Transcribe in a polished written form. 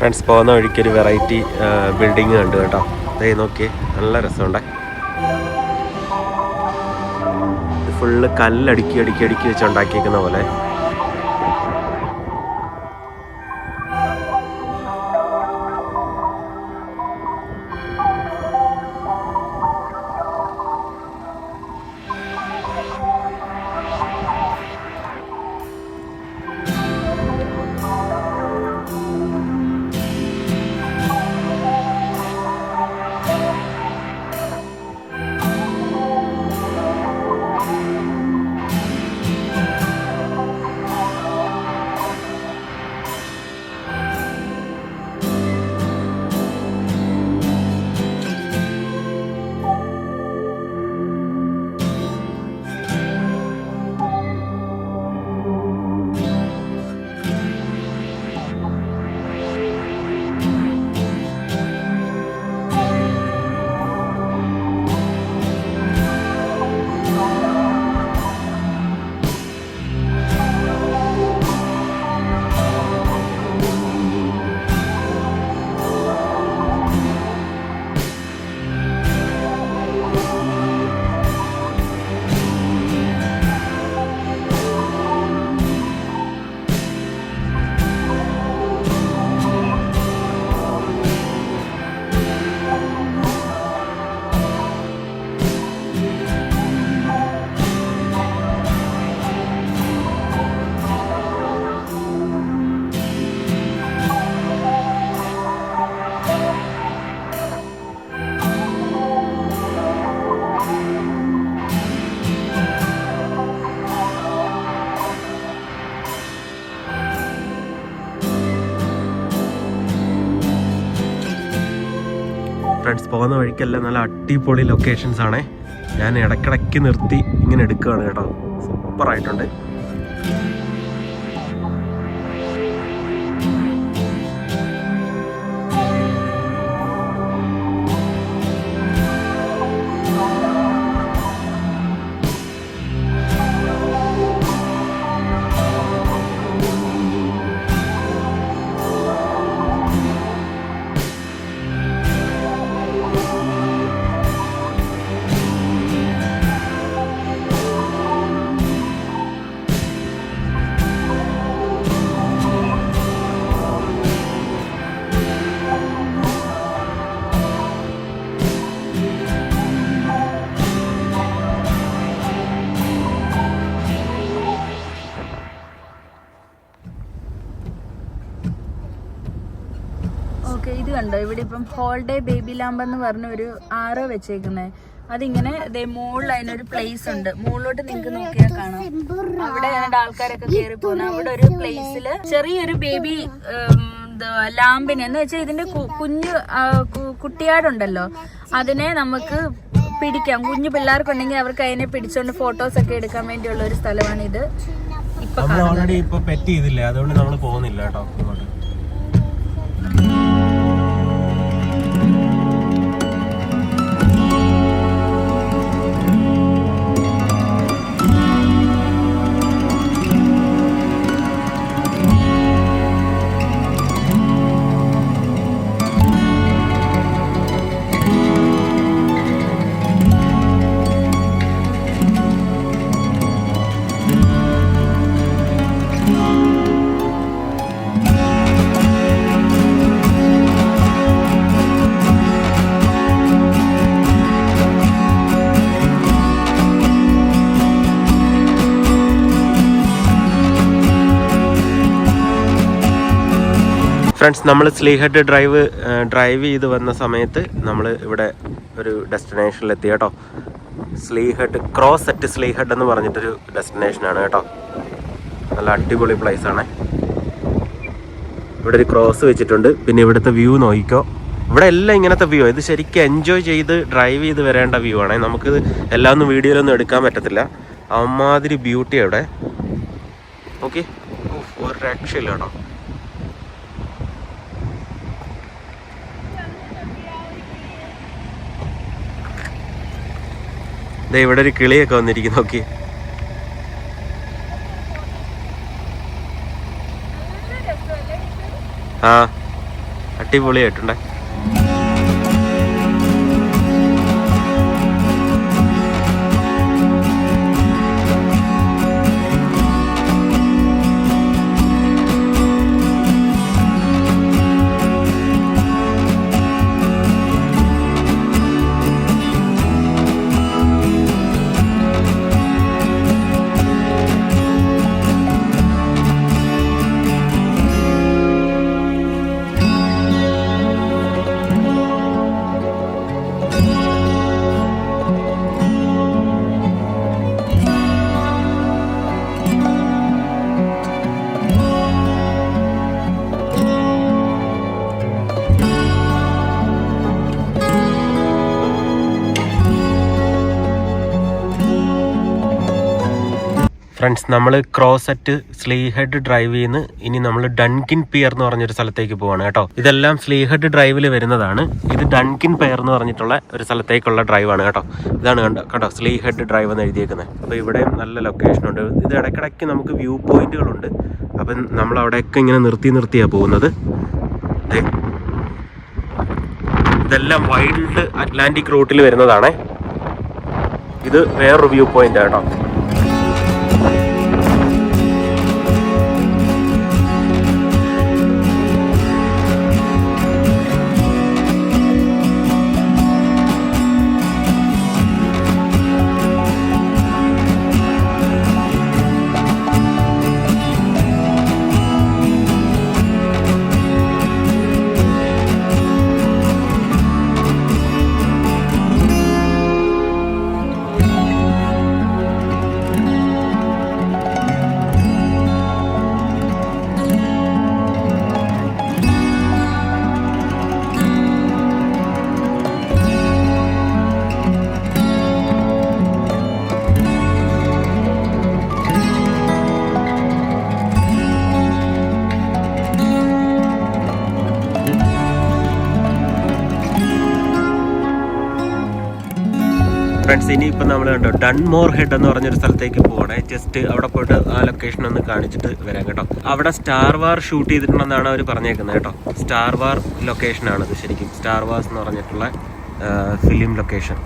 Friends പോകുന്ന വഴിക്കൊരു variety building കണ്ടു കേട്ടോ. അതേ നോക്കിയേ, നല്ല രസമുണ്ട്. ഇത് ഫുള്ള് കല്ലടുക്കി അടുക്കി അടുക്കി വെച്ച് ഉണ്ടാക്കിയേക്കുന്ന പോലെ. ഫ്രണ്ട്സ് പോകുന്ന വഴിക്കെല്ലാം നല്ല അടിപൊളി ലൊക്കേഷൻസ് ആണേ. ഞാൻ ഇടയ്ക്കിടയ്ക്ക് നിർത്തി ഇങ്ങനെ എടുക്കുകയാണ് കേട്ടോ. സൂപ്പറായിട്ടുണ്ട്. ഇത് കണ്ടോ, ഇവിടെ ഇപ്പം ഹോൾഡേ ബേബി ലാമ്പ് എന്ന് പറഞ്ഞ ഒരു ആറോ വെച്ചേക്കുന്നത്. അതിങ്ങനെ മുകളിൽ അതിനൊരു പ്ലേസ് ഉണ്ട്. മുകളിലോട്ട് നിങ്ങൾക്ക് നോക്കിയാൽ കാണാം. അവിടെ ആൾക്കാരൊക്കെ കയറി പോകുന്നത്. അവിടെ ഒരു പ്ലേസില് ചെറിയൊരു ബേബി ലാമ്പിന് എന്ന് വെച്ചാൽ ഇതിന്റെ കുഞ്ഞു കുട്ടിയാടുണ്ടല്ലോ, അതിനെ നമുക്ക് പിടിക്കാം. കുഞ്ഞു പിള്ളേർക്കുണ്ടെങ്കിൽ അവർക്ക് അതിനെ പിടിച്ചോണ്ട് ഫോട്ടോസ് ഒക്കെ എടുക്കാൻ വേണ്ടിയുള്ള ഒരു സ്ഥലമാണ് ഇത്. ഇപ്പൊ പെറ്റ് ചെയ്തില്ല, അതുകൊണ്ട് നമ്മൾ പോകുന്നില്ല കേട്ടോ. ഫ്രണ്ട്സ്, നമ്മൾ സ്ലീഹെഡ് ഡ്രൈവ് ചെയ്ത് വന്ന സമയത്ത് നമ്മൾ ഇവിടെ ഒരു ഡെസ്റ്റിനേഷനിലെത്തി കേട്ടോ. സ്ലീഹെഡ് ക്രോസ് അറ്റ് സ്ലീഹെഡ് എന്ന് പറഞ്ഞിട്ടൊരു ഡെസ്റ്റിനേഷനാണ് കേട്ടോ. നല്ല അടിപൊളി പ്ലേസാണ്. ഇവിടെ ഒരു ക്രോസ് വെച്ചിട്ടുണ്ട്. പിന്നെ ഇവിടുത്തെ വ്യൂ നോക്കിക്കോ. ഇവിടെ എല്ലാം ഇങ്ങനത്തെ വ്യൂ. ഇത് ശരിക്കും എൻജോയ് ചെയ്ത് ഡ്രൈവ് ചെയ്ത് വരേണ്ട വ്യൂ ആണ്. നമുക്ക് എല്ലാം ഒന്നും വീഡിയോയിലൊന്നും എടുക്കാൻ പറ്റത്തില്ല. അമ്മാതിരി ബ്യൂട്ടി അവിടെ. ഓക്കെ, ഒരു രക്ഷയില്ല കേട്ടോ. ഇവിടെ ഒരു കിളിയൊക്കെ വന്നിരിക്കുന്നു. നോക്കി, ആ അടിപൊളിയായിട്ടുണ്ടേ. ഫ്രണ്ട്സ്, നമ്മൾ ക്രോസറ്റ് സ്ലീ ഹെഡ് ഡ്രൈവ് ചെയ്യുന്ന ഇനി നമ്മൾ ഡൺകിൻ പിയർ എന്ന് പറഞ്ഞൊരു സ്ഥലത്തേക്ക് പോവാണ് കേട്ടോ. ഇതെല്ലാം സ്ലീ ഹെഡ് ഡ്രൈവിൽ വരുന്നതാണ്. ഇത് ഡൺകിൻ പിയർ എന്ന് പറഞ്ഞിട്ടുള്ള ഒരു സ്ഥലത്തേക്കുള്ള ഡ്രൈവാണ് കേട്ടോ. ഇതാണ് കേട്ടോ സ്ലീ ഹെഡ് ഡ്രൈവ് എന്ന് എഴുതിയേക്കുന്നത്. അപ്പോൾ ഇവിടെയും നല്ല ലൊക്കേഷനുണ്ട്. ഇത് ഇടയ്ക്കിടയ്ക്ക് നമുക്ക് വ്യൂ പോയിന്റുകളുണ്ട്. അപ്പം നമ്മൾ അവിടെയൊക്കെ ഇങ്ങനെ നിർത്തിയാണ് പോകുന്നത്. ഇതെല്ലാം വൈൽഡ് അറ്റ്ലാന്റിക് റൂട്ടിൽ വരുന്നതാണേ. ഇത് വേറൊരു വ്യൂ പോയിന്റ് കേട്ടോ. ഫ്രണ്ട്സ്, ഇനിയിപ്പോൾ നമ്മൾ കണ്ടോ ഡൺമോർ ഹെഡ് എന്ന് പറഞ്ഞൊരു സ്ഥലത്തേക്ക് പോകണേ. ജസ്റ്റ് അവിടെ പോയിട്ട് ആ ലൊക്കേഷൻ ഒന്ന് കാണിച്ചിട്ട് വരാം കേട്ടോ. അവിടെ സ്റ്റാർ വാർ ഷൂട്ട് ചെയ്തിട്ടുണ്ടെന്നാണ് അവർ പറഞ്ഞേക്കുന്നത് കേട്ടോ. സ്റ്റാർ വാർ ലൊക്കേഷനാണിത് ശരിക്കും. സ്റ്റാർ വാർസ് എന്ന് പറഞ്ഞിട്ടുള്ള ഫിലിം ലൊക്കേഷൻ.